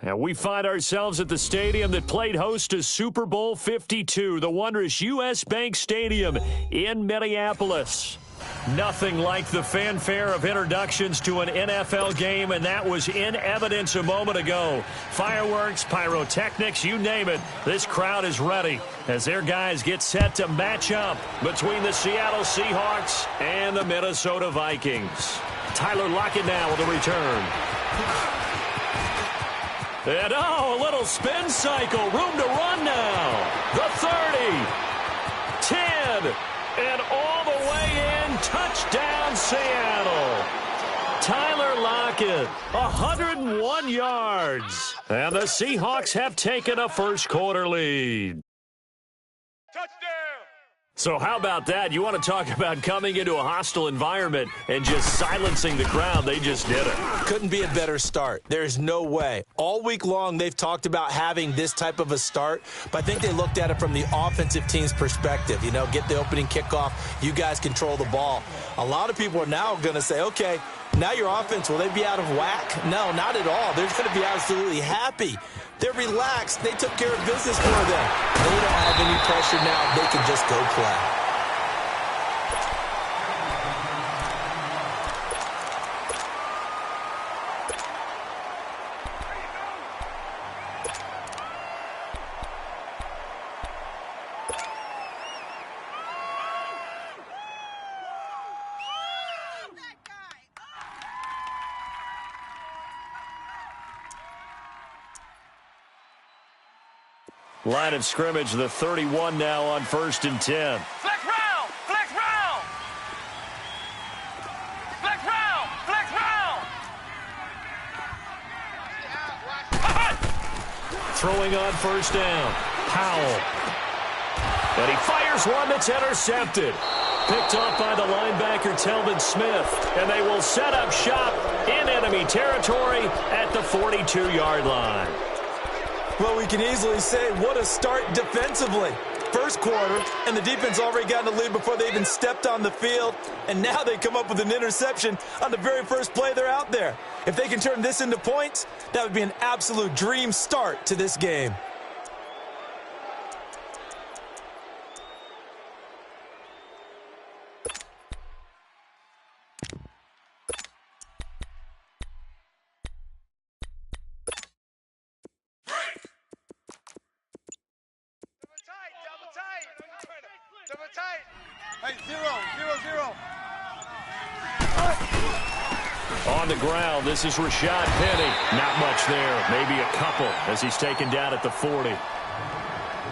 And we find ourselves at the stadium that played host to Super Bowl 52, the wondrous U.S. Bank Stadium in Minneapolis. Nothing like the fanfare of introductions to an NFL game, and that was in evidence a moment ago. Fireworks, pyrotechnics, you name it. This crowd is ready as their guys get set to match up between the Seattle Seahawks and the Minnesota Vikings. Tyler Lockett now with a return. And a little spin cycle. Room to run now. The 30. 10. And all the way in. Touchdown, Seattle. Tyler Lockett, 101 yards. And the Seahawks have taken a first-quarter lead. Touchdown. So how about that? You want to talk about coming into a hostile environment and just silencing the crowd. They just did it. Couldn't be a better start. There's no way. All week long, they've talked about having this type of a start, but I think they looked at it from the offensive team's perspective. You know, get the opening kickoff. You guys control the ball. A lot of people are now going to say, okay, now your offense, will they be out of whack? No, not at all. They're going to be absolutely happy. They're relaxed. They took care of business for them. They don't have any pressure now. They can just go play. Line of scrimmage, the 31 now on 1st and 10. Flex round! Flex round! Flex round! Flex round! Throwing on 1st down. Powell. And he fires one that's intercepted. Picked off by the linebacker, Telvin Smith. And they will set up shop in enemy territory at the 42-yard line. Well, we can easily say, what a start defensively. First quarter, and the defense already got in the lead before they even stepped on the field. And now they come up with an interception on the very first play they're out there. If they can turn this into points, that would be an absolute dream start to this game. Hey, 0-0-0. On the ground, this is Rashad Penny. Not much there, maybe a couple as he's taken down at the 40.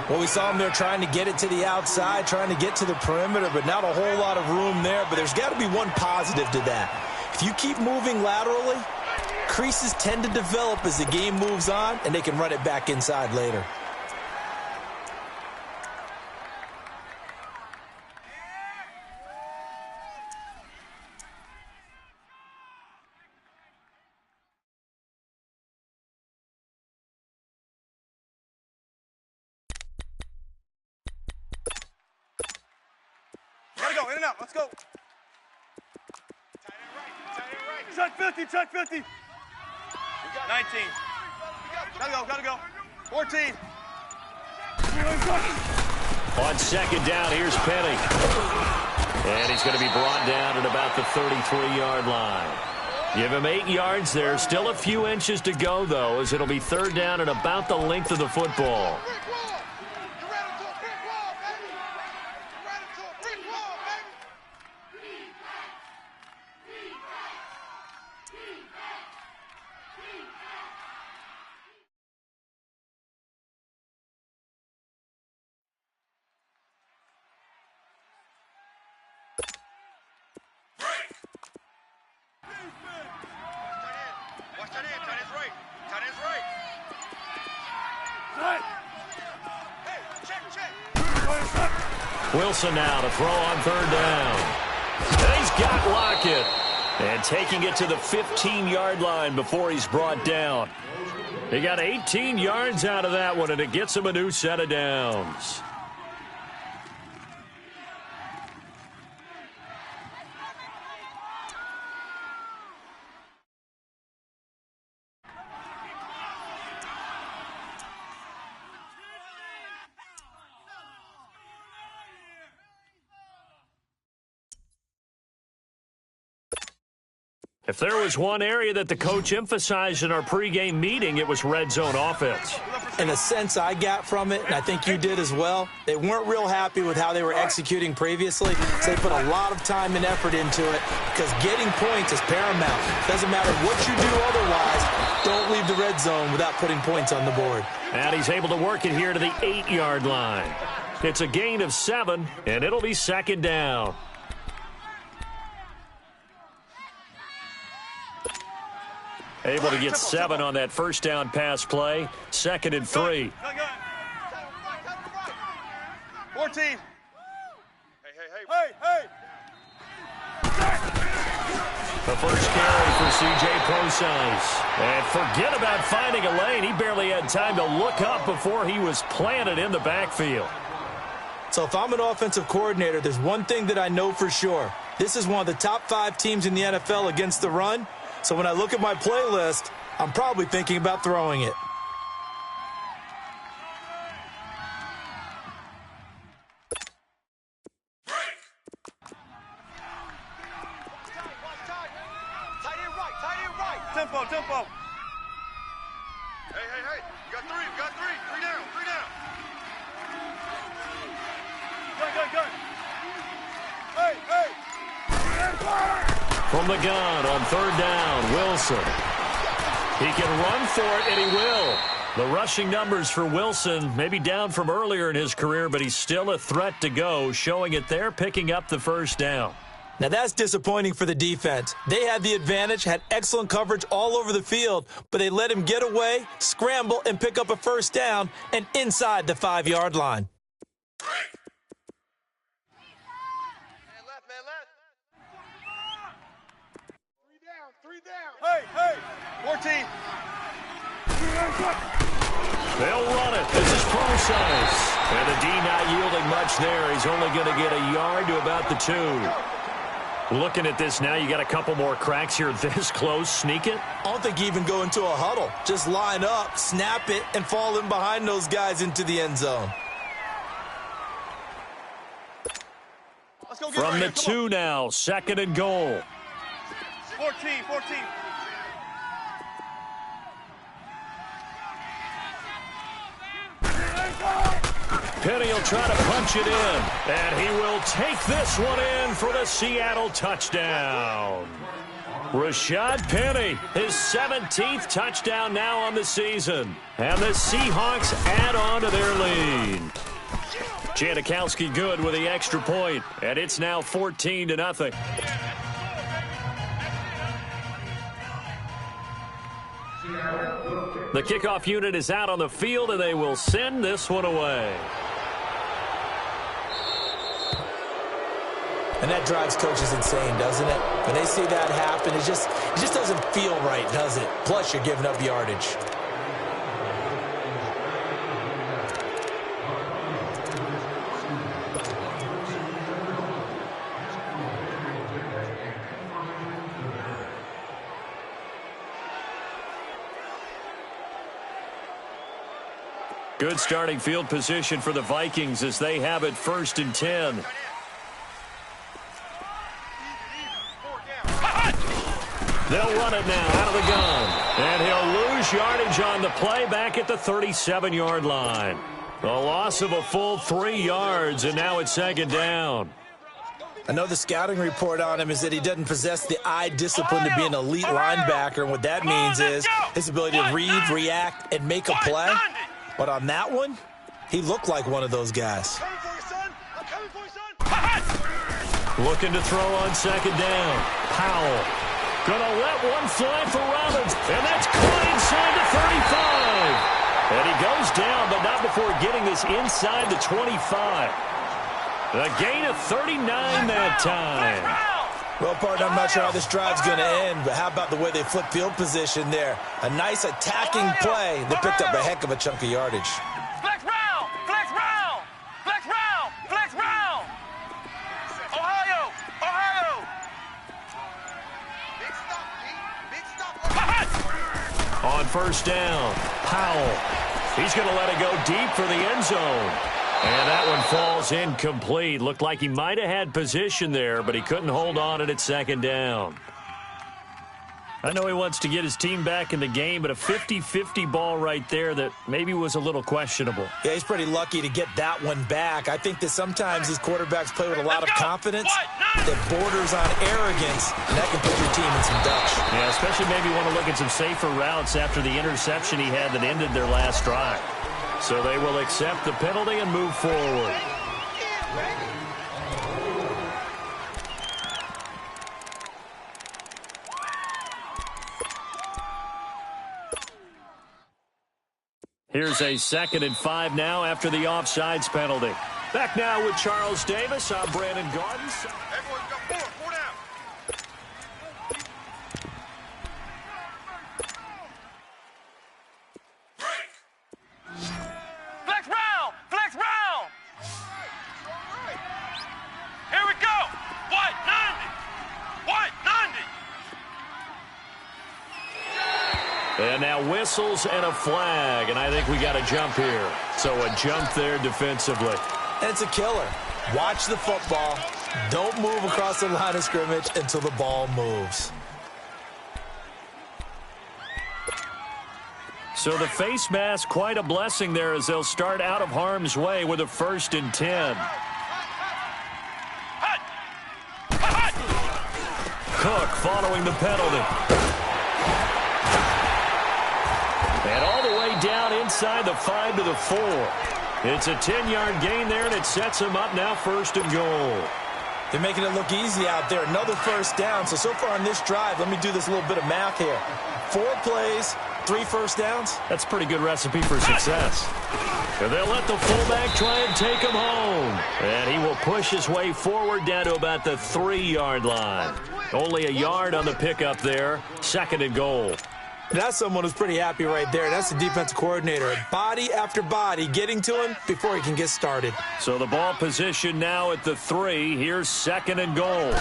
Well, we saw him there trying to get it to the outside, trying to get to the perimeter, but not a whole lot of room there. But there's got to be one positive to that. If you keep moving laterally, creases tend to develop as the game moves on, and they can run it back inside later. Go, in and out, let's go. Tight end right. Check 50, check 50. 19. Gotta go. 14. On 2nd down, here's Penny. And he's going to be brought down at about the 33-yard line. Give him 8 yards there. Still a few inches to go, though, as it'll be 3rd down at about the length of the football. Wilson now to throw on 3rd down. And he's got Lockett. And taking it to the 15-yard line before he's brought down. He got 18 yards out of that one, and it gets him a new set of downs. If there was one area that the coach emphasized in our pregame meeting, it was red zone offense. And the sense I got from it, and I think you did as well, they weren't real happy with how they were executing previously. So they put a lot of time and effort into it because getting points is paramount. Doesn't matter what you do otherwise, don't leave the red zone without putting points on the board. And he's able to work it here to the 8-yard line. It's a gain of 7, and it'll be second down. Able to get 7 on that first down pass play. 2nd and 3. 14. Hey. The first carry for C.J. Prosise. And forget about finding a lane. He barely had time to look up before he was planted in the backfield. So if I'm an offensive coordinator, there's one thing that I know for sure. This is one of the top 5 teams in the NFL against the run. So when I look at my playlist, I'm probably thinking about throwing it. Tempo. Hey. You got 3. Three down. Gun. Hey. From the gun on 3rd down, Wilson. He can run for it, and he will. The rushing numbers for Wilson may be down from earlier in his career, but he's still a threat to go, showing it there, picking up the first down. Now, that's disappointing for the defense. They had the advantage, had excellent coverage all over the field, but they let him get away, scramble, and pick up a first down and inside the 5-yard line. Hey. 14. They'll run it. This is Prosise. And the D not yielding much there. He's only going to get a yard to about the 2. Looking at this now, you got a couple more cracks here this close. Sneak it? I don't think you even go into a huddle. Just line up, snap it, and fall in behind those guys into the end zone. Let's go get From the right 2 now, 2nd and goal. 14. Penny will try to punch it in, and he will take this one in for the Seattle touchdown. Rashad Penny, his 17th touchdown now on the season, and the Seahawks add on to their lead. Janikowski good with the extra point, and it's now 14-0. The kickoff unit is out on the field, and they will send this one away. And that drives coaches insane, doesn't it? When they see that happen, it just doesn't feel right, does it? Plus, you're giving up yardage. Good starting field position for the Vikings as they have it 1st and 10. They'll run it now out of the gun. And he'll lose yardage on the play back at the 37-yard line. A loss of a full 3 yards, and now it's 2nd down. I know the scouting report on him is that he doesn't possess the eye discipline to be an elite linebacker. And what that means is his ability to read, react, and make a play. But on that one, he looked like one of those guys. Looking to throw on 2nd down. Powell. Gonna let one fly for Robbins. And that's caught inside the 35. And he goes down, but not before getting this inside the 25. A gain of 39 that time. Well, partner, I'm not sure how this drive's going to end, but how about the way they flip field position there? A nice attacking play that picked up a heck of a chunk of yardage. Flex round! Ohio! Big stop. On 1st down, Powell. He's going to let it go deep for the end zone. And that one falls incomplete. Looked like he might have had position there, but he couldn't hold on at 2nd down. I know he wants to get his team back in the game, but a 50-50 ball right there that maybe was a little questionable. Yeah, he's pretty lucky to get that one back. I think that sometimes these quarterbacks play with a lot of confidence that borders on arrogance, and that can put your team in some Dutch. Yeah, especially maybe want to look at some safer routes after the interception he had that ended their last drive. So they will accept the penalty and move forward. Here's a 2nd and 5 now after the offsides penalty. Back now with Charles Davis. I'm Brandon Gardens. Everyone's got four down. Flex round! Flex round! Here we go! White 90! White 90! And now whistles and a flag, and I think we got a jump here. So a jump there defensively. And it's a killer. Watch the football. Don't move across the line of scrimmage until the ball moves. So the face mask, quite a blessing there as they'll start out of harm's way with a 1st and 10. Cook following the penalty. And all the way down inside the 5 to the 4. It's a 10-yard gain there, and it sets them up now 1st and goal. They're making it look easy out there. Another 1st down. So far on this drive, let me do this little bit of math here. 4 plays, 3 1st downs. That's a pretty good recipe for success. And they'll let the fullback try and take him home. And he will push his way forward down to about the 3-yard line. Only a yard on the pickup there. 2nd and goal. That's someone who's pretty happy right there. That's the defensive coordinator. Body after body getting to him before he can get started. So the ball position now at the 3. Here's 2nd and goal.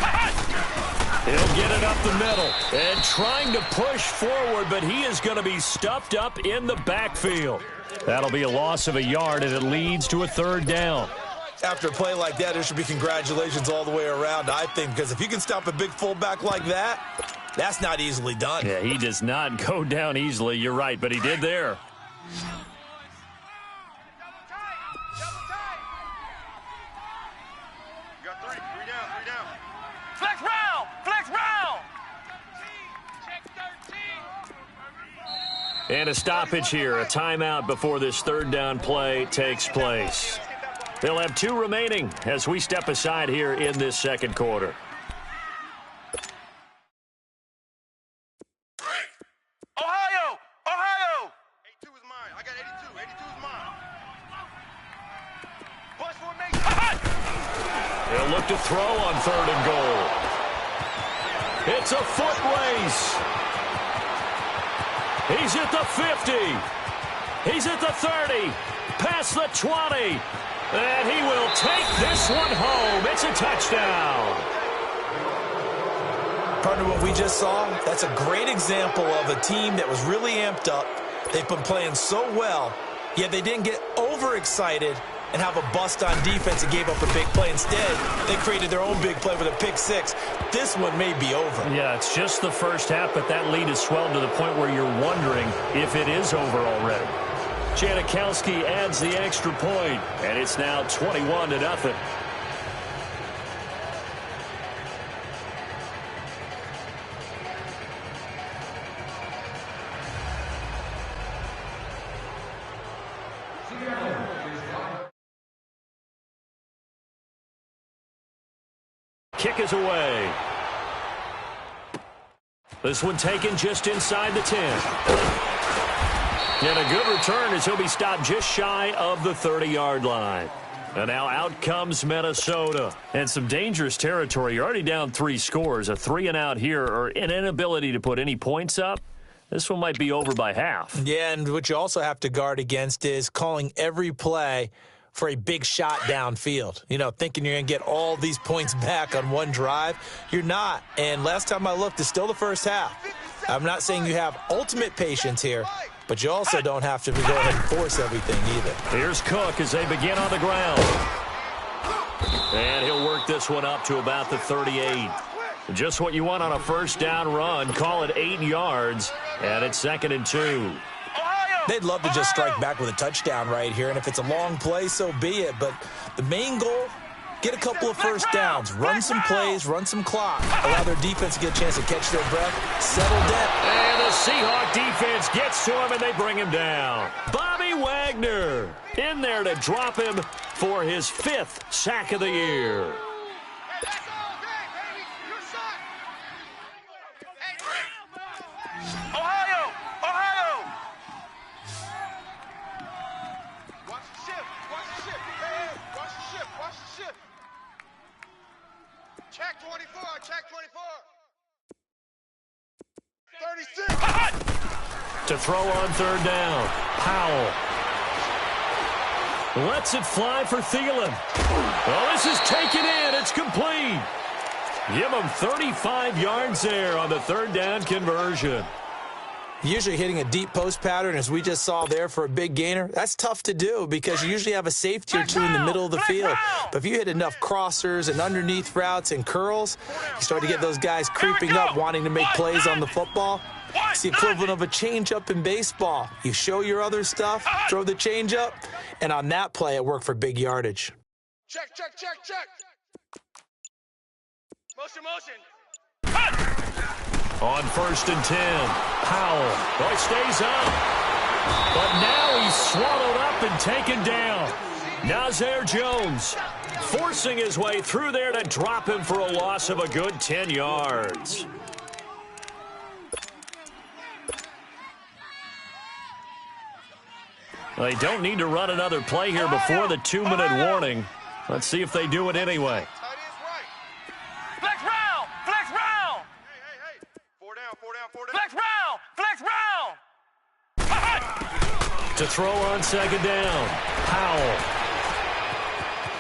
He'll get it up the middle and trying to push forward, but he is going to be stuffed up in the backfield. That'll be a loss of a yard, and it leads to a 3rd down. After a play like that, there should be congratulations all the way around, I think, because if you can stop a big fullback like that, that's not easily done. Yeah, he does not go down easily. You're right, but he did there. You got three down. Flex round! Flex round! And a stoppage here, a timeout before this 3rd down play takes place. They'll have 2 remaining as we step aside here in this 2nd quarter. Ohio! 82 is mine. I got 82. 82 is mine. Push formation. They'll look to throw on 3rd and goal. It's a foot race. He's at the 50. He's at the 30. Past the 20. And he will take this one home. It's a touchdown. Partner, what we just saw, that's a great example of a team that was really amped up. They've been playing so well, yet they didn't get overexcited and have a bust on defense and gave up a big play. Instead, they created their own big play with a pick 6. This one may be over. Yeah, it's just the first half, but that lead has swelled to the point where you're wondering if it is over already. Janikowski adds the extra point, and it's now 21-0. Kick is away. This one taken just inside the 10. And a good return as he'll be stopped just shy of the 30-yard line. And now out comes Minnesota. And some dangerous territory. You're already down 3 scores. A 3-and-out here, or an inability to put any points up. This one might be over by half. Yeah, and what you also have to guard against is calling every play for a big shot downfield. You know, thinking you're going to get all these points back on one drive. You're not. And last time I looked, it's still the first half. I'm not saying you have ultimate patience here, but you also don't have to go ahead and force everything either. Here's Cook as they begin on the ground. And he'll work this one up to about the 38. Just what you want on a first down run. Call it 8 yards, and it's 2nd and 2. They'd love to just strike back with a touchdown right here, and if it's a long play, so be it. But the main goal, get a couple of first downs, run some plays, run some clock, allow their defense to get a chance to catch their breath, settle down. And the Seahawk defense gets to him, and they bring him down. Bobby Wagner in there to drop him for his 5th sack of the year. Check 24, check 24. 36. To throw on 3rd down. Powell lets it fly for Thielen. Well, this is taken in. It's complete. Give him 35 yards there on the 3rd down conversion. Usually hitting a deep post pattern, as we just saw there, for a big gainer, that's tough to do because you usually have a safety or two in the middle of the field. But if you hit enough crossers and underneath routes and curls, you start to get those guys creeping up, wanting to make plays on the football. It's the equivalent of a change-up in baseball. You show your other stuff, throw the change-up, and on that play, it worked for big yardage. Check. Motion. On 1st and 10, Powell. Boy, stays up. But now he's swallowed up and taken down. Nazir Jones forcing his way through there to drop him for a loss of a good 10 yards. They don't need to run another play here before the 2-minute warning. Let's see if they do it anyway. Flex round. Hey. 4 down. Flex round. To throw on 2nd down, Powell.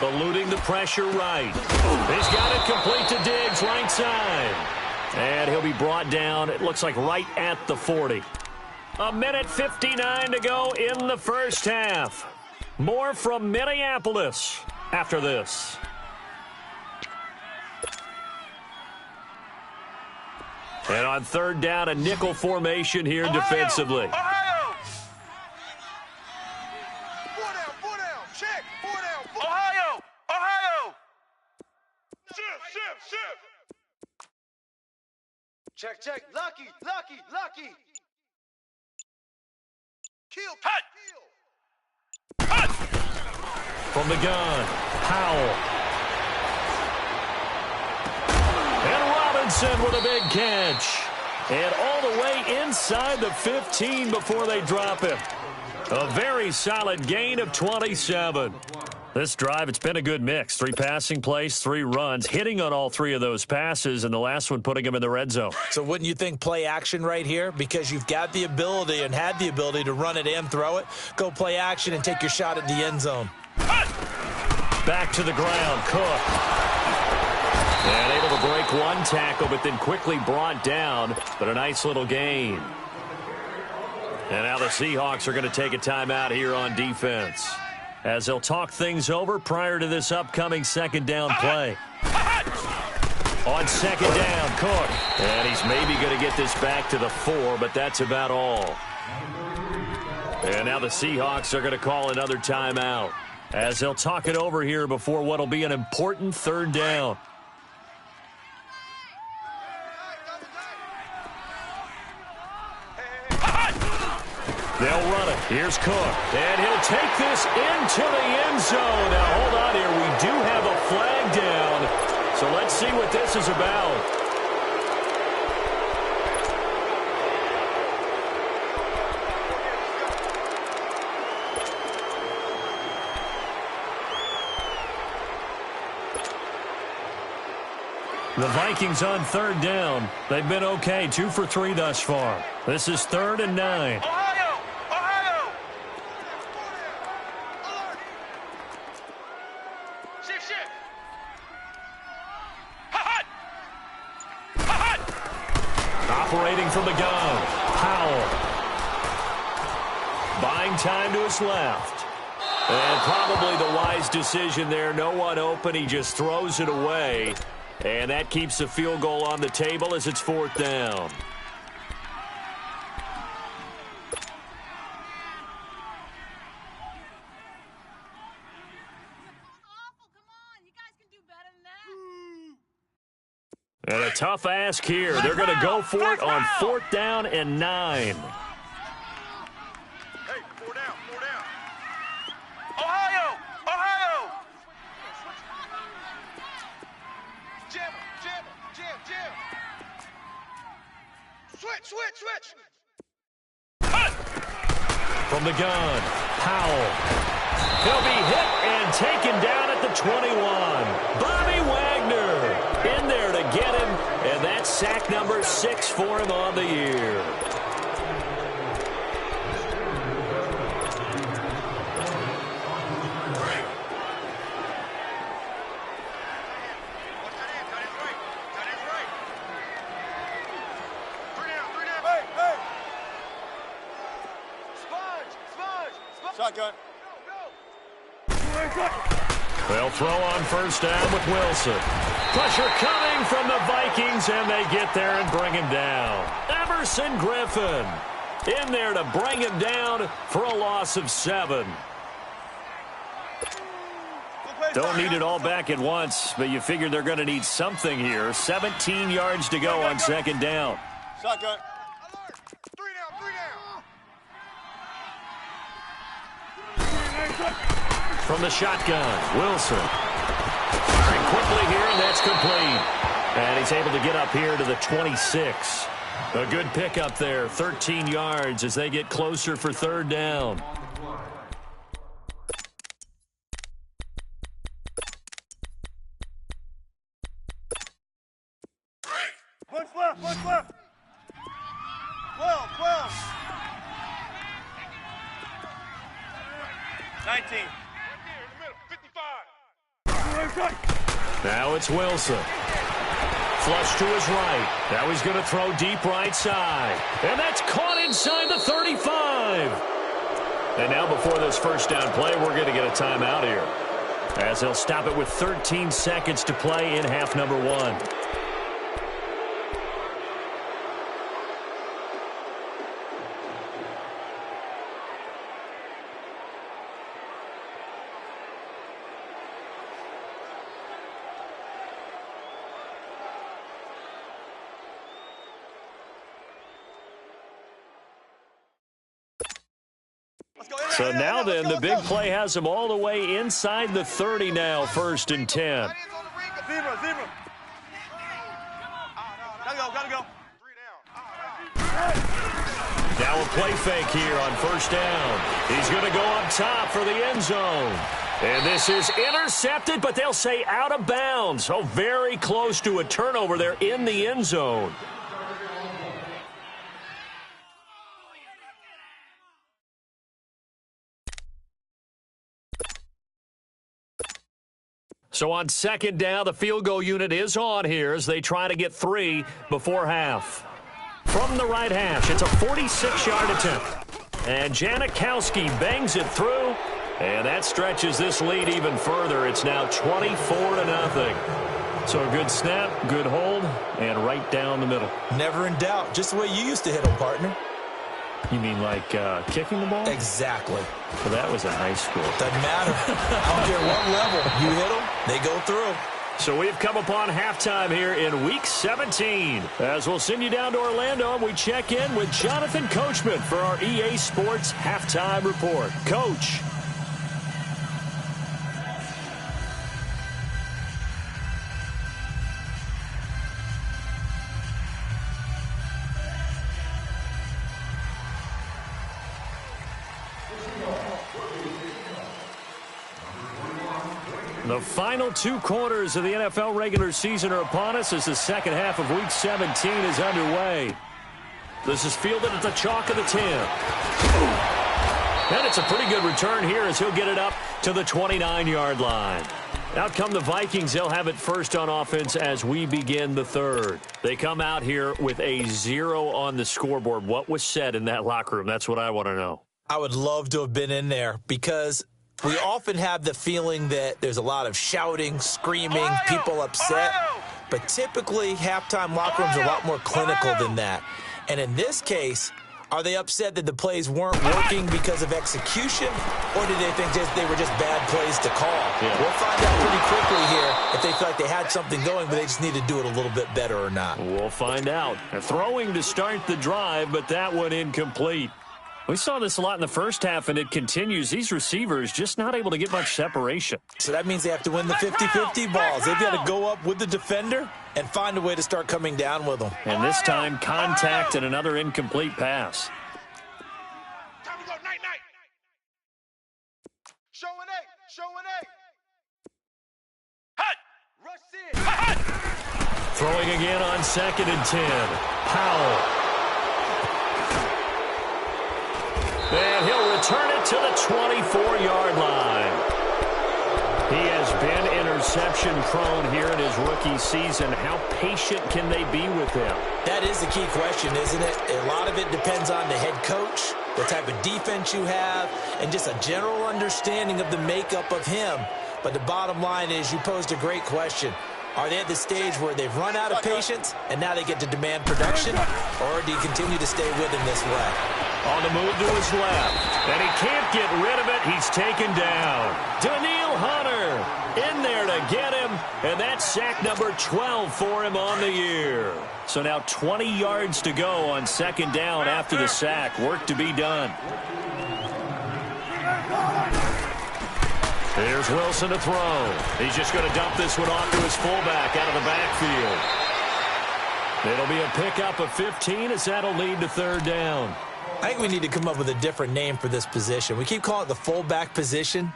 Eluding the pressure right. He's got it complete to Diggs, right side. And he'll be brought down, it looks like right at the 40. 1:59 to go in the first half. More from Minneapolis after this. And on 3rd down, a nickel formation here defensively. Ohio. 4 down. Check. 4 down. Ohio. Shift. Check. Lucky. Kill. Cut. From the gun, Powell. And Robinson with a big catch. And all the way inside the 15 before they drop him. A very solid gain of 27. This drive, it's been a good mix. 3 passing plays, 3 runs, hitting on all 3 of those passes, and the last one putting him in the red zone. So wouldn't you think play action right here? Because you've got the ability and had the ability to run it and throw it. Go play action and take your shot at the end zone. Back to the ground, Cook. And able to break one tackle, but then quickly brought down. But a nice little gain. And now the Seahawks are going to take a timeout here on defense, as they'll talk things over prior to this upcoming 2nd down play. On 2nd down, Cook. And he's maybe going to get this back to the 4, but that's about all. And now the Seahawks are going to call another timeout, as they'll talk it over here before what will be an important 3rd down. They'll run it. Here's Cook. And he'll take this into the end zone. Now, hold on here. We do have a flag down. So let's see what this is about. The Vikings on 3rd down. They've been okay, 2 for 3 thus far. This is 3rd and 9. Operating from the gun, Powell. Buying time to his left. And probably the wise decision there. No one open. He just throws it away. And that keeps the field goal on the table as it's 4th down. And a tough ask here. They're going to go for it on 4th down and 9. Hey, 4 down, 4 down. Ohio! Ohio! Jam, jam, jam, jam. Switch. From the gun, Powell. He'll be hit and taken down at the 21. Bobby Wagner in there to get him, and that's sack number 6 for him on the year. Shotgun. They'll throw on 1st down with Wilson. Pressure coming from the Vikings, and they get there and bring him down. Everson Griffin in there to bring him down for a loss of 7. Don't need it all back at once, but you figure they're going to need something here. 17 yards to go on 2nd down. Shotgun. From the shotgun, Wilson. Firing quickly here, and that's complete. And he's able to get up here to the 26. A good pickup there, 13 yards as they get closer for 3rd down. Punch left. 12. 19. Now it's Wilson. Flush to his right. Now he's going to throw deep right side. And that's caught inside the 35. And now before this 1st down play, we're going to get a timeout here, as they'll stop it with 13 seconds to play in half number 1. So now then, the big play has them all the way inside the 30 now, 1st and 10. Zebra. Gotta go. 3 down. Now a play fake here on 1st down. He's going to go up top for the end zone. And this is intercepted, but they'll say out of bounds. So very close to a turnover there in the end zone. So on 2nd down, the field goal unit is on here as they try to get 3 before half. From the right hash, it's a 46-yard attempt. And Janikowski bangs it through, and that stretches this lead even further. It's now 24-0. So a good snap, good hold, and right down the middle. Never in doubt. Just the way you used to hit them, partner. You mean like kicking the ball? Exactly. Well, that was in high school. Doesn't matter. I don't care what level. You hit them, they go through. So we've come upon halftime here in Week 17. As we'll send you down to Orlando, and we check in with Jonathan Coachman for our EA Sports Halftime Report. Coach. The final 2 quarters of the NFL regular season are upon us as the second half of Week 17 is underway. This is fielded at the chalk of the 10. And it's a pretty good return here as he'll get it up to the 29-yard line. Out come the Vikings. They'll have it first on offense as we begin the 3rd. They come out here with a 0 on the scoreboard. What was said in that locker room? That's what I want to know. I would love to have been in there because we often have the feeling that there's a lot of shouting, screaming, people upset. but typically halftime locker rooms are a lot more clinical than that. And in this case, are they upset that the plays weren't working because of execution, or did they think they were just bad plays to call? Yeah. We'll find out pretty quickly here if they feel like they had something going, but they just need to do it a little bit better or not. We'll find out. They're throwing to start the drive, but that one incomplete. We saw this a lot in the first half, and it continues. These receivers just not able to get much separation. So that means they have to win the 50-50 balls. They've got to go up with the defender and find a way to start coming down with them. And this time, contact and another incomplete pass. Time to go, night. Show an eight. Hut. Rush in. Throwing again on 2nd and 10. Powell. And he'll return it to the 24-yard line. He has been interception-prone here in his rookie season. How patient can they be with him? That is the key question, isn't it? A lot of it depends on the head coach, the type of defense you have, and just a general understanding of the makeup of him. But the bottom line is you posed a great question. Are they at the stage where they've run out of patience and now they get to demand production? Or do you continue to stay with him this way? On the move to his left. And he can't get rid of it. He's taken down. Daniil Hunter in there to get him. And that's sack number 12 for him on the year. So now 20 yards to go on 2nd down after the sack. Work to be done. Here's Wilson to throw. He's just going to dump this one off to his fullback out of the backfield. It'll be a pickup of 15 as that'll lead to 3rd down. I think we need to come up with a different name for this position. We keep calling it the fullback position.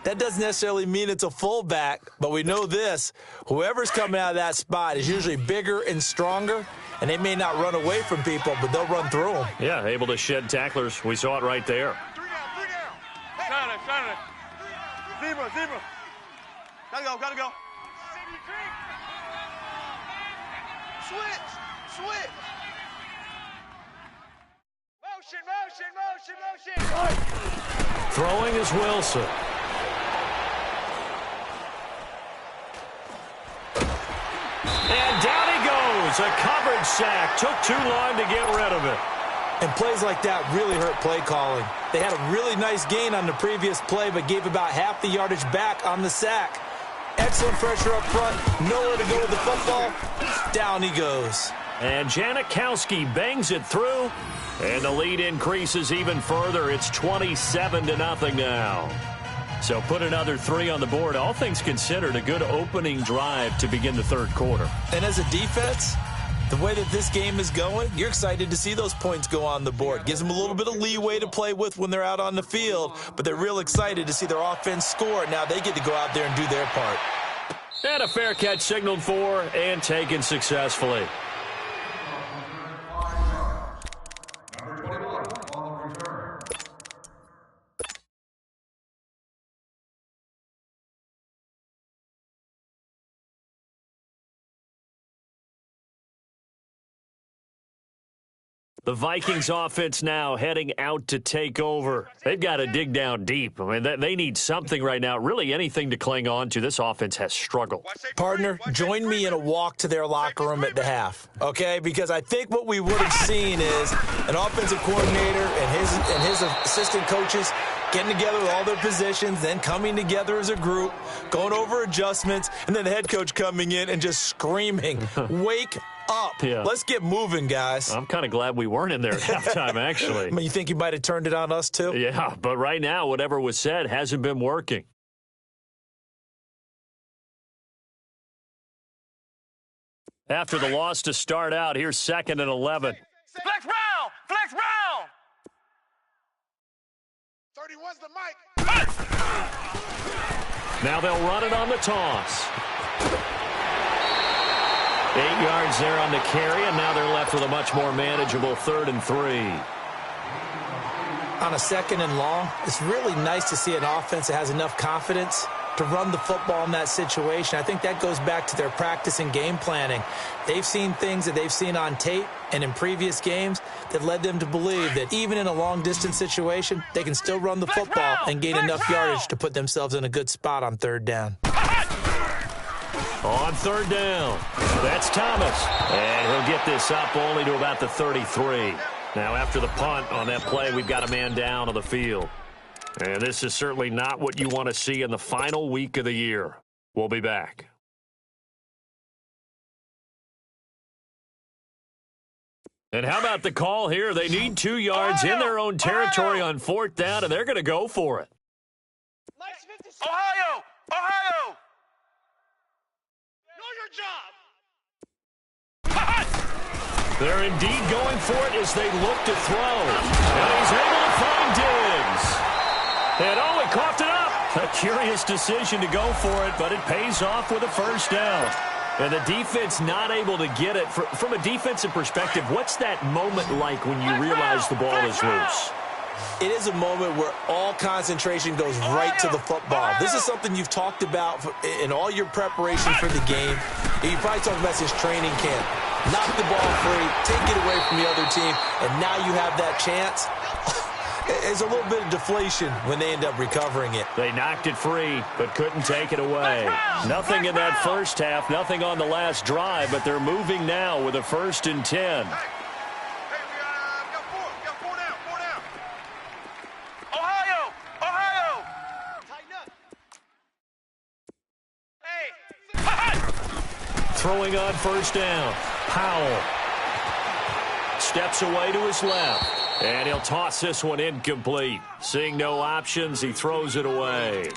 That doesn't necessarily mean it's a fullback, but we know this. Whoever's coming out of that spot is usually bigger and stronger, and they may not run away from people, but they'll run through them. Yeah, able to shed tacklers. We saw it right there. 3 down. Shine it. Zebra. Gotta go. Switch. Motion. Throwing is Wilson. And down he goes. A coverage sack. Took too long to get rid of it. And plays like that really hurt play calling. They had a really nice gain on the previous play, but gave about half the yardage back on the sack. Excellent pressure up front. Nowhere to go with the football. Down he goes. And Janikowski bangs it through. And the lead increases even further. It's 27-0 now. So put another 3 on the board. All things considered, a good opening drive to begin the 3rd quarter. And as a defense, the way that this game is going, you're excited to see those points go on the board. Gives them a little bit of leeway to play with when they're out on the field, but they're real excited to see their offense score. Now they get to go out there and do their part. And a fair catch signaled for and taken successfully. The Vikings offense now heading out to take over. They've got to dig down deep. I mean, they need something right now, really anything to cling on to. This offense has struggled. Partner, join me in a walk to their locker room at the half, okay? Because I think what we would have seen is an offensive coordinator and his assistant coaches getting together with all their positions, then coming together as a group, going over adjustments, and then the head coach coming in and just screaming, wake up. Yeah. Let's get moving, guys. I'm kind of glad we weren't in there at halftime, actually. I mean, you think you might have turned it on us, too? Yeah, but right now, whatever was said hasn't been working. After the loss to start out, here's 2nd and 11. Flex round. 31's the mic. Now they'll run it on the toss. 8 yards there on the carry, and now they're left with a much more manageable 3rd and 3. On a 2nd and long, it's really nice to see an offense that has enough confidence to run the football in that situation. I think that goes back to their practice and game planning. They've seen things that they've seen on tape and in previous games that led them to believe that even in a long-distance situation, they can still run the football and gain enough yardage to put themselves in a good spot on 3rd down. On third down, that's Thomas. And he'll get this up only to about the 33. Now, after the punt on that play, we've got a man down on the field. And this is certainly not what you want to see in the final week of the year. We'll be back. And how about the call here? They need 2 yards in their own territory on fourth down, and they're going to go for it. Ohio! Ohio! Know your job! They're indeed going for it as they look to throw. And he's able to find Diggs. And he coughed it up. A curious decision to go for it, but it pays off with a first down. And the defense not able to get it. From a defensive perspective, what's that moment like when you realize the ball is loose? It is a moment where all concentration goes right to the football. This is something you've talked about in all your preparation for the game. You probably talked about since training camp. Knock the ball free, take it away from the other team, and now you have that chance. There's a little bit of deflation when they end up recovering it. They knocked it free, but couldn't take it away. Nothing in that first half, nothing on the last drive, but they're moving now with a 1st and 10. Throwing on first down. Powell steps away to his left. And he'll toss this one incomplete. Seeing no options, he throws it away.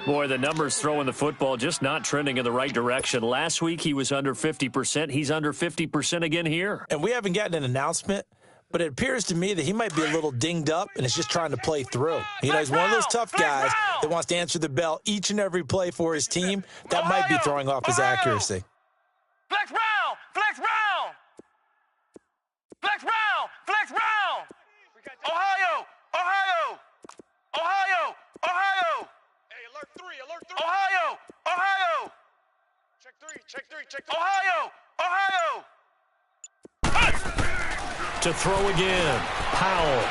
Boy, the numbers throwing the football just not trending in the right direction. Last week he was under 50%. He's under 50% again here. And we haven't gotten an announcement, but it appears to me that he might be a little dinged up and is just trying to play through. You know, he's one of those tough guys that wants to answer the bell each and every play for his team. That might be throwing off his accuracy. Flex round! Flex round! Flex round! Flex round! Ohio! Ohio! Ohio! Ohio! Hey, alert 3! Alert 3! Ohio! Ohio! Check 3! Check 3! Check 3! Ohio! Ohio! To throw again. Powell.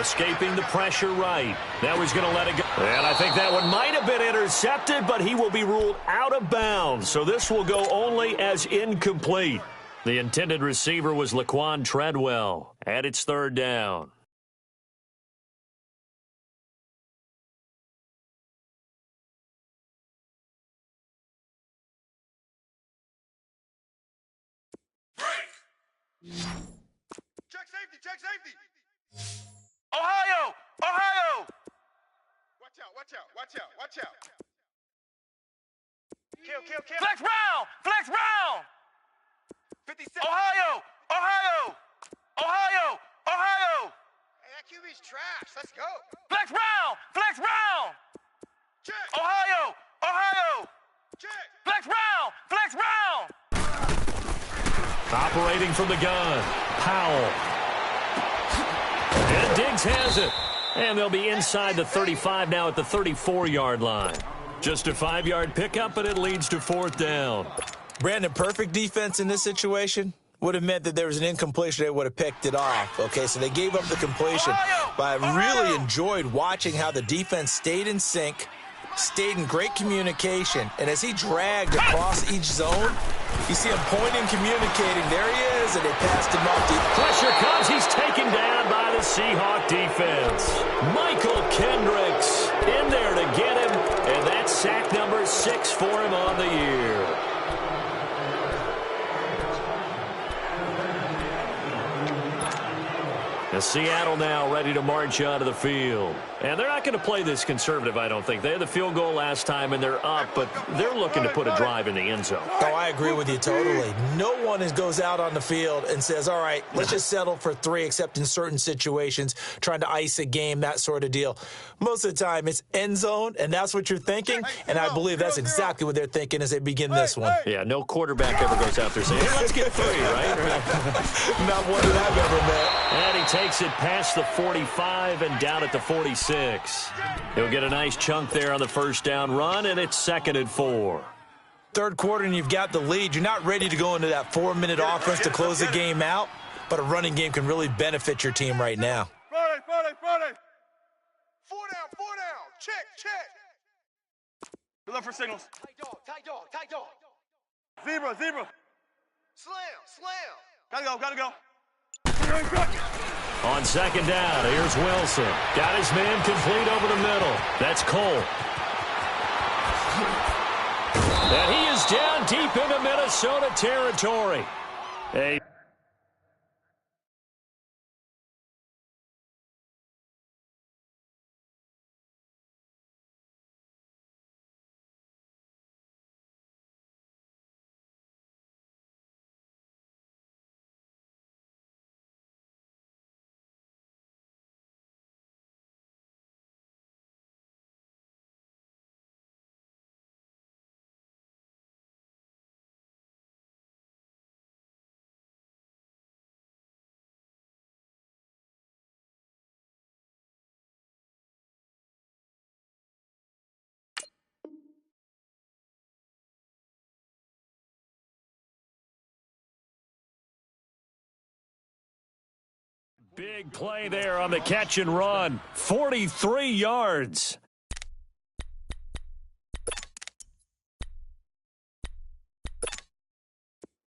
Escaping the pressure right. Now he's going to let it go. And I think that one might have been intercepted, but he will be ruled out of bounds. So this will go only as incomplete. The intended receiver was Laquan Treadwell. And it's third down. Check safety! Check safety! Ohio! Ohio! Watch out! Watch out! Watch out! Watch out! Kill! Kill! Kill! Flex round! Flex round! 57. Ohio! Ohio! Ohio! Ohio! Hey, that QB's trash. Let's go. Flex round! Flex round! Check! Ohio! Ohio! Check! Flex round! Flex round! Operating from the gun. Powell. And Diggs has it. And they'll be inside the 35 now at the 34-yard line. Just a 5-yard pickup, but it leads to fourth down. Brandon, perfect defense in this situation would have meant that there was an incompletion. They would have picked it off. Okay, so they gave up the completion. But I really enjoyed watching how the defense stayed in sync, stayed in great communication. And as he dragged across each zone, you see him pointing, communicating. There he is, and they passed him off deep. Pressure comes. He's taken down by the Seahawk defense. Michael Kendricks in there to get him, and that's sack number 6 for him on the year. And Seattle now ready to march onto the field. And they're not going to play this conservative, I don't think. They had the field goal last time, and they're up, but they're looking to put a drive in the end zone. Oh, I agree with you totally. No one goes out on the field and says, all right, let's just settle for 3, except in certain situations, trying to ice a game, that sort of deal. Most of the time, it's end zone, and that's what you're thinking, and I believe that's exactly what they're thinking as they begin this one. Yeah, no quarterback ever goes out there saying, hey, let's get 3, right? Not one that I've ever met. And he takes it past the 45 and down at the 46. He'll get a nice chunk there on the first down run, and it's 2nd and 4. Third quarter, and you've got the lead. You're not ready to go into that 4-minute offense to close the game out, but a running game can really benefit your team right now. Friday! 4 down! Check! Good luck for signals. Tight dog, tight dog, tight dog. Zebra, zebra. Slam, slam. Gotta go. On second down, here's Wilson. Got his man complete over the middle. That's Cole. And he is down deep into Minnesota territory. A big play there on the catch and run. 43 yards.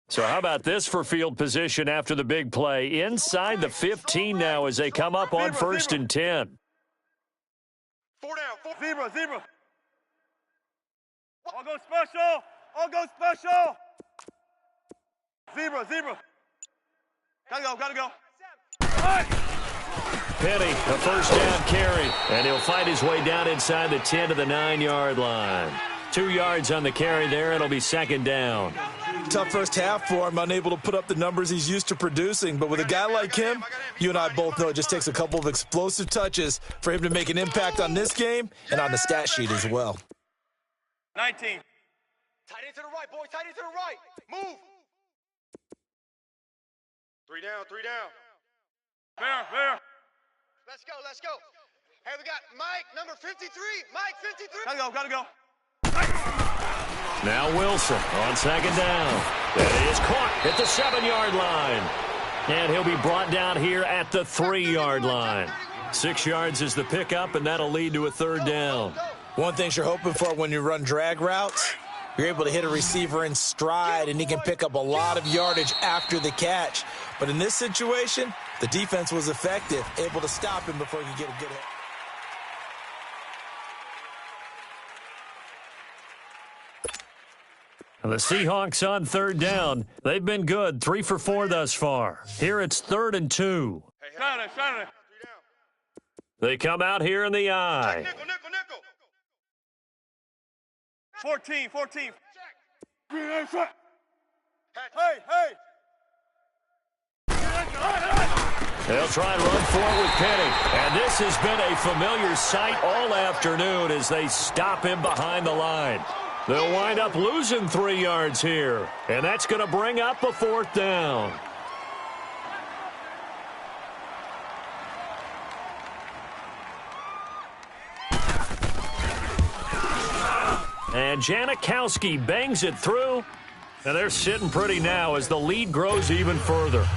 So how about this for field position after the big play? Inside the 15 now as they come up on first and 10. 4 down, zebra. All go special. Zebra. Gotta go. Penny, a first down carry, and he'll fight his way down inside the 10 to the 9-yard line. 2 yards on the carry there. It'll be second down. Tough first half for him, unable to put up the numbers he's used to producing. But with a guy like him, you and I both know it just takes a couple of explosive touches for him to make an impact on this game and on the stat sheet as well. 19. Tight end to the right, boy. Tight end to the right. Move. 3 down. Fair. Let's go. Hey, we got Mike, number 53. Mike, 53. Gotta go. Now Wilson on second down. That is caught at the 7-yard line. And he'll be brought down here at the 3-yard line. 6 yards is the pickup, and that'll lead to a third down. One thing you're hoping for when you run drag routes, you're able to hit a receiver in stride, and he can pick up a lot of yardage after the catch. But in this situation, the defense was effective, able to stop him before he could get a good hit. The Seahawks on third down. They've been good, 3 for 4 thus far. Here it's 3rd and 2. Saturday. They come out here in the eye. Nickel. 14. They'll try and run for it with Penny. And this has been a familiar sight all afternoon as they stop him behind the line. They'll wind up losing 3 yards here. And that's going to bring up a 4th down. And Janikowski bangs it through. And they're sitting pretty now as the lead grows even further.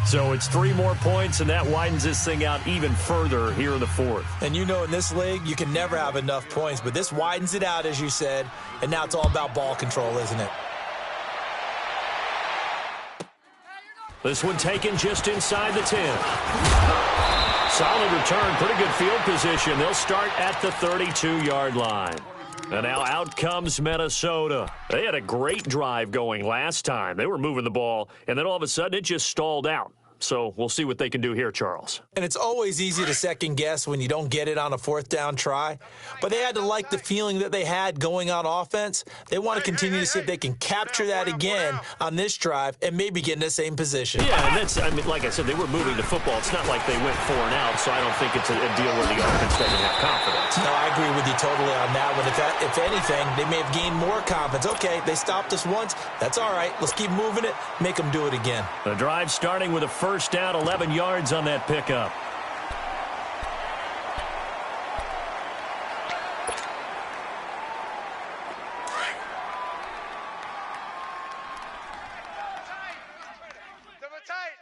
So it's 3 more points, and that widens this thing out even further here in the 4th. And you know in this league, you can never have enough points, but this widens it out, as you said, and now it's all about ball control, isn't it? This one taken just inside the 10. Solid return, pretty good field position. They'll start at the 32-yard line. And now out comes Minnesota. They had a great drive going last time. They were moving the ball, and then all of a sudden it just stalled out. So we'll see what they can do here, Charles. And it's always easy to second guess when you don't get it on a 4th down try. But they had to like the feeling that they had going on offense. They want to continue to see if they can capture that again on this drive and maybe get in the same position. Yeah, and that's, I mean, like I said, they were moving the football. It's not like they went 4 and out, so I don't think it's a deal where the offense doesn't have confidence. No, I agree with you totally on that one. If anything, they may have gained more confidence. Okay, they stopped us once. That's all right. Let's keep moving it. Make them do it again. The drive starting with a first down, 11 yards on that pickup. Tight.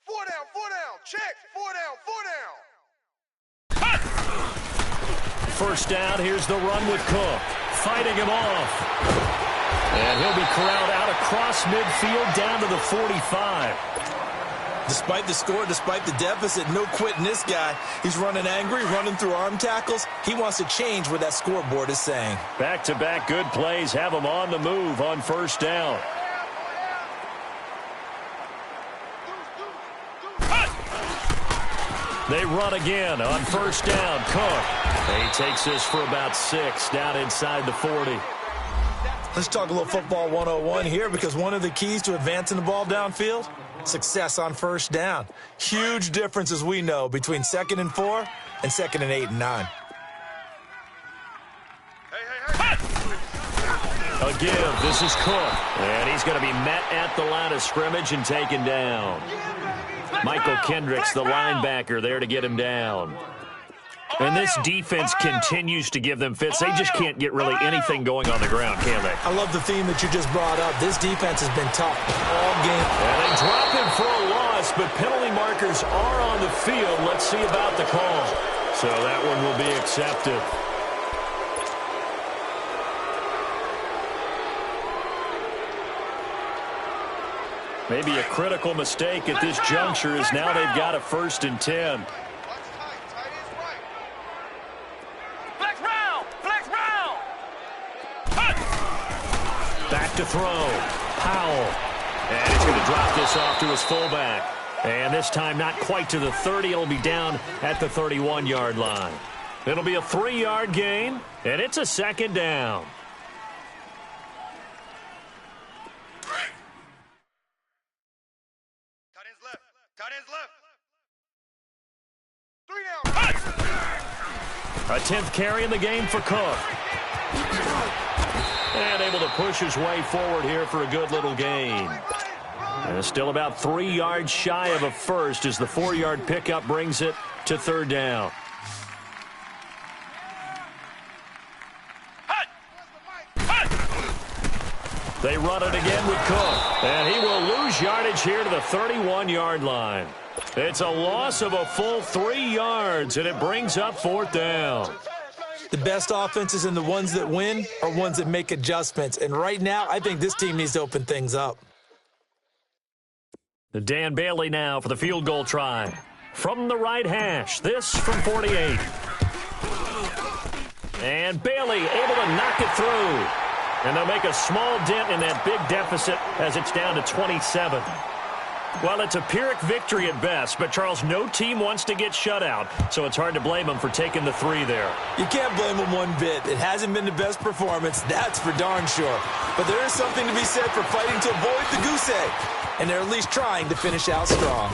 4 down. Check. 4 down. first down. Here's the run with Cook. Fighting him off. And he'll be corralled out across midfield down to the 45. Despite the score, despite the deficit, no quitting this guy. He's running angry, running through arm tackles. He wants to change what that scoreboard is saying. Back-to-back good plays have him on the move on first down. They run again on first down. Cook. He takes this for about 6 down inside the 40. Let's talk a little football 101 here, because one of the keys to advancing the ball downfield, success on first down. Huge difference, as we know, between 2nd and 4 and 2nd and 8 and 9. A give. This is Cook. And he's going to be met at the line of scrimmage and taken down. Michael Kendricks, the linebacker, there to get him down. And this defense continues to give them fits. They just can't get really anything going on the ground, can they? I love the theme that you just brought up. This defense has been tough all game. And they drop him for a loss, but penalty markers are on the field. Let's see about the call. So that one will be accepted. Maybe a critical mistake at this juncture, as now they've got a 1st and 10. Back to throw. Powell. And he's going to drop this off to his fullback. And this time not quite to the 30. It'll be down at the 31-yard line. It'll be a 3-yard gain, and it's a 2nd down. A 10th carry in the game for Cook. And able to push his way forward here for a good little gain. And still about 3 yards shy of a first as the 4-yard pickup brings it to 3rd down. They run it again with Cook. And he will lose yardage here to the 31-yard line. It's a loss of a full 3 yards, and it brings up 4th down. The best offenses and the ones that win are ones that make adjustments. And right now, I think this team needs to open things up. Dan Bailey now for the field goal try. From the right hash, this from 48. And Bailey able to knock it through. And they'll make a small dent in that big deficit as it's down to 27. Well, it's a Pyrrhic victory at best, but, Charles, no team wants to get shut out, so it's hard to blame them for taking the 3 there. You can't blame them one bit. It hasn't been the best performance, that's for darn sure. But there is something to be said for fighting to avoid the goose egg, and they're at least trying to finish out strong.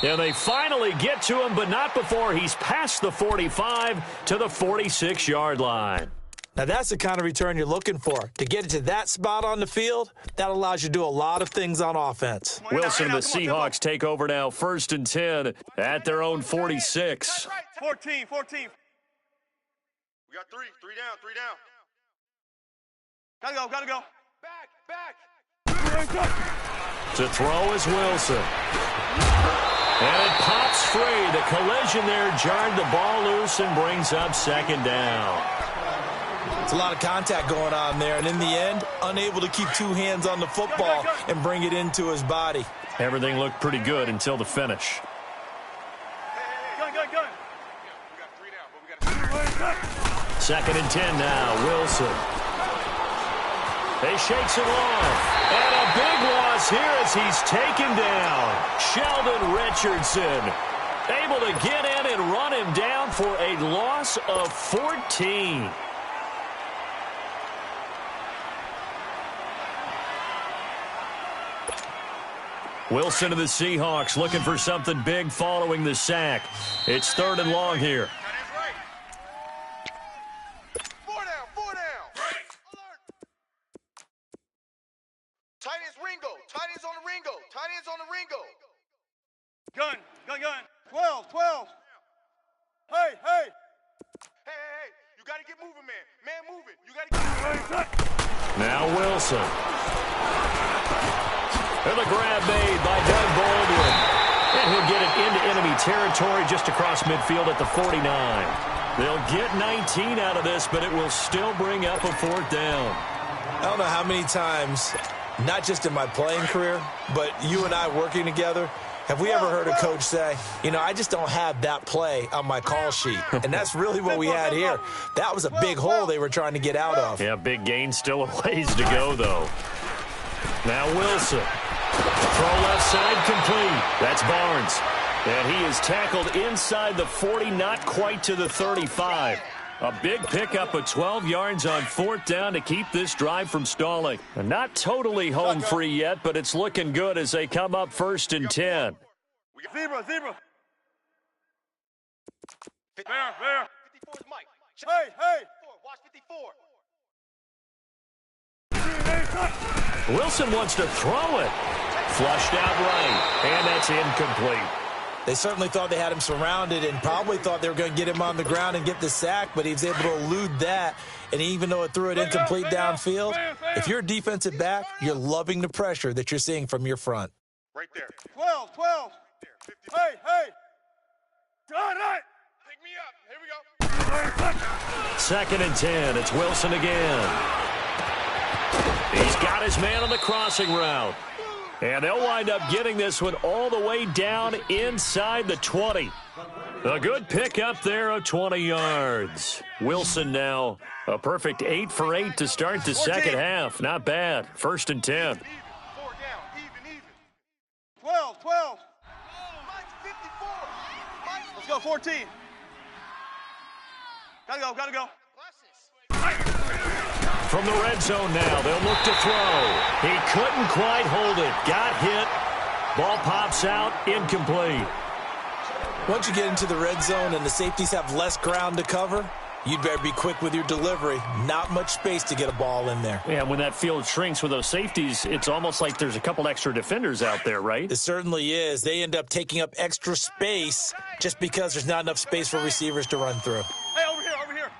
Yeah, they finally get to him, but not before he's past the 45 to the 46-yard line. Now, that's the kind of return you're looking for. To get it to that spot on the field, that allows you to do a lot of things on offense. Wilson, the Seahawks take over now, 1st and 10 at their own 46. 14. We got 3 down. Gotta go. Back. To throw is Wilson. And it pops free. The collision there jarred the ball loose and brings up 2nd down. It's a lot of contact going on there, and in the end, unable to keep 2 hands on the football and bring it into his body. Everything looked pretty good until the finish. Gun. We got 3 down, but we got 2nd and 10 now, Wilson. He shakes it off. And a big loss here as he's taken down. Sheldon Richardson able to get in and run him down for a loss of 14. Wilson of the Seahawks looking for something big following the sack. It's 3rd and long here. Four down. Alert. Tight ends Ringo. Tight ends on the Ringo. Gun. 12. Hey. You got to get moving, man. Man moving. You got to get moving. Now Wilson. And the grab made by Doug Baldwin. And he'll get it into enemy territory just across midfield at the 49. They'll get 19 out of this, but it will still bring up a 4th down. I don't know how many times, not just in my playing career, but you and I working together, have we ever heard a coach say, you know, I just don't have that play on my call sheet? And that's really what we had here. That was a big hole they were trying to get out of. Yeah, big gain, still a ways to go, though. Now Wilson. Throw left side complete. That's Barnes. And he is tackled inside the 40, not quite to the 35. A big pickup of 12 yards on 4th down to keep this drive from stalling. Not totally home free yet, but it's looking good as they come up 1st and 10. Zebra. There. 54 is Mike. Hey. Watch 54. Wilson wants to throw it. Flushed out right, and that's incomplete. They certainly thought they had him surrounded and probably thought they were going to get him on the ground and get the sack, but he was able to elude that. And even though it threw it incomplete downfield, if you're a defensive back, you're loving the pressure that you're seeing from your front. Right there. 12. Hey. John, right. Pick me up. Here we go. 2nd and 10. It's Wilson again. He's got his man on the crossing route. And they'll wind up getting this one all the way down inside the 20. A good pick up there of 20 yards. Wilson now a perfect 8 for 8 to start the second half. Not bad. 1st and 10. 4 down. Even. 12. Mike's 54. Let's go, 14. Gotta go. From the red zone now, they'll look to throw. He couldn't quite hold it. Got hit. Ball pops out. Incomplete. Once you get into the red zone and the safeties have less ground to cover, you'd better be quick with your delivery. Not much space to get a ball in there. Yeah, when that field shrinks with those safeties, it's almost like there's a couple extra defenders out there, right? It certainly is. They end up taking up extra space just because there's not enough space for receivers to run through. Hey, over here.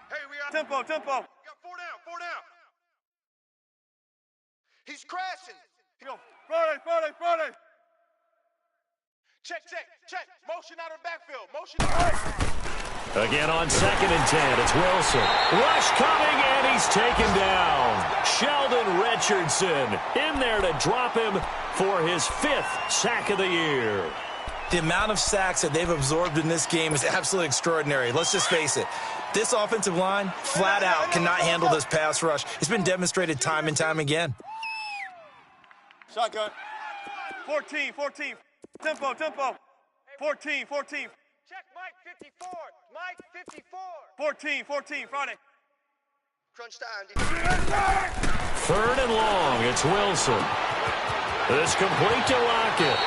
Hey, we got Tempo. 4 down. He's crashing. Go. Friday. Check. Motion out of the backfield. Again on 2nd and 10, it's Wilson. Rush coming, and he's taken down. Sheldon Richardson in there to drop him for his 5th sack of the year. The amount of sacks that they've absorbed in this game is absolutely extraordinary. Let's just face it. This offensive line, flat out, cannot handle this pass rush. It's been demonstrated time and time again. Shotgun. 14. Tempo. 14. Check Mike 54. 14, Friday. Crunch time. 3rd and long, it's Wilson. This complete to Lockett.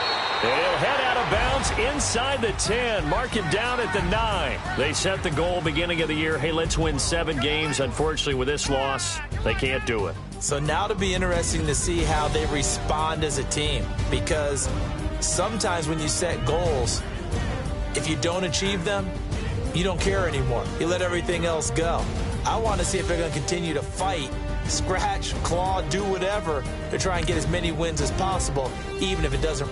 And he'll head out of bounds inside the 10. Mark him down at the 9. They set the goal beginning of the year. Hey, let's win 7 games. Unfortunately, with this loss, they can't do it. So now it'll be interesting to see how they respond as a team. Because sometimes when you set goals, if you don't achieve them, you don't care anymore. You let everything else go. I want to see if they're going to continue to fight, scratch, claw, do whatever to try and get as many wins as possible, even if it doesn't